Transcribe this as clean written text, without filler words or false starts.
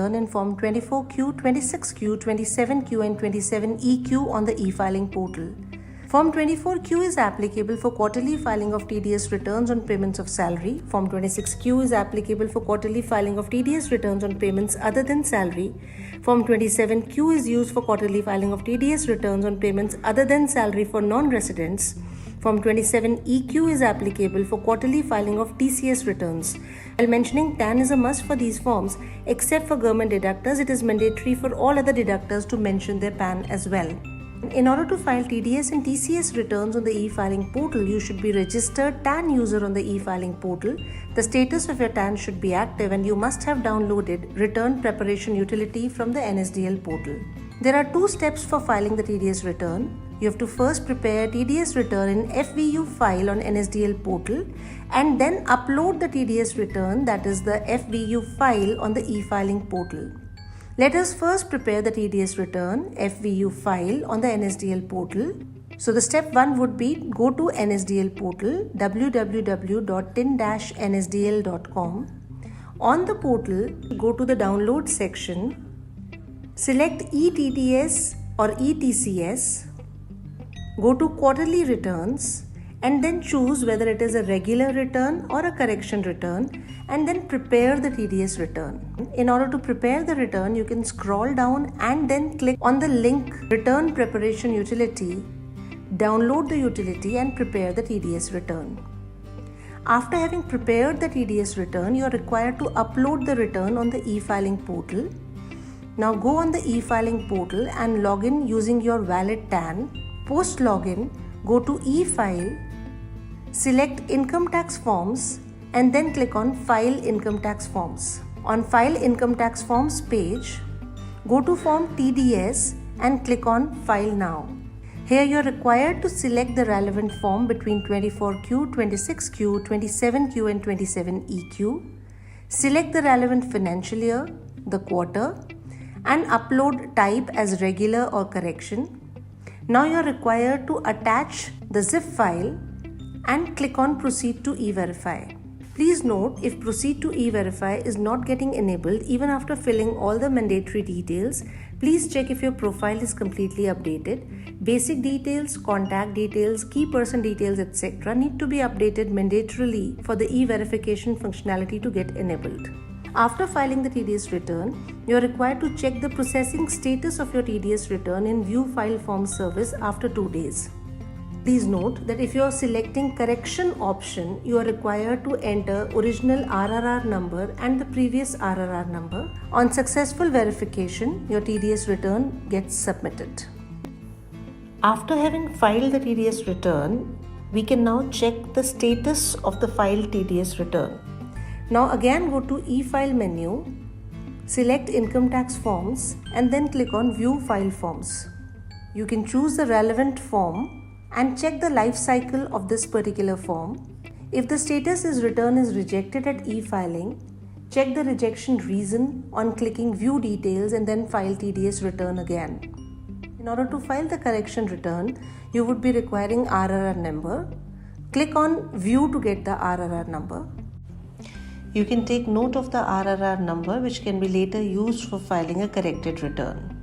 return in Form 24Q, 26Q, 27Q and 27EQ on the e-filing portal. Form 24Q is applicable for quarterly filing of TDS returns on payments of salary. Form 26Q is applicable for quarterly filing of TDS returns on payments other than salary. Form 27Q is used for quarterly filing of TDS returns on payments other than salary for non-residents. Form 27EQ is applicable for quarterly filing of TCS returns. While mentioning TAN is a must for these forms, except for government deductors, it is mandatory for all other deductors to mention their PAN as well. In order to file TDS and TCS returns on the e-filing portal, you should be registered TAN user on the e-filing portal. The status of your TAN should be active and you must have downloaded Return Preparation Utility from the NSDL portal. There are 2 steps for filing the TDS return. You have to first prepare TDS return in FVU file on NSDL portal and then upload the TDS return, that is the FVU file, on the e-filing portal. Let us first prepare the TDS return FVU file on the NSDL portal. So the step 1 would be go to NSDL portal www.tin-nsdl.com. On the portal, go to the download section, select eTDS or eTCS, go to quarterly returns and then choose whether it is a regular return or a correction return and then prepare the TDS return. In order to prepare the return, you can scroll down and then click on the link Return Preparation Utility, download the utility and prepare the TDS return. After having prepared the TDS return, you are required to upload the return on the e-filing portal. Now go on the e-filing portal and log in using your valid TAN. Post login, go to e-file, select Income Tax Forms and then click on File Income Tax Forms. On File Income Tax Forms page, go to Form TDS and click on File Now. Here you are required to select the relevant form between 24Q, 26Q, 27Q and 27EQ. Select the relevant financial year, the quarter, and upload type as regular or correction. Now you are required to attach the zip file and click on Proceed to E-Verify. Please note, if Proceed to E-Verify is not getting enabled even after filling all the mandatory details, please check if your profile is completely updated. Basic details, contact details, key person details, etc. need to be updated mandatorily for the e-verification functionality to get enabled. After filing the TDS return, you are required to check the processing status of your TDS return in View File Form service after 2 days. Please note that if you are selecting correction option, you are required to enter original RRR number and the previous RRR number. On successful verification, your TDS return gets submitted. After having filed the TDS return, we can now check the status of the filed TDS return. Now again go to e-file menu, select Income Tax Forms and then click on View File Forms. You can choose the relevant form and check the life cycle of this particular form. If the status is return is rejected at e-filing, check the rejection reason on clicking View Details and then file TDS return again. In order to file the correction return, you would be requiring RRR number. Click on View to get the RRR number. You can take note of the RRR number which can be later used for filing a corrected return.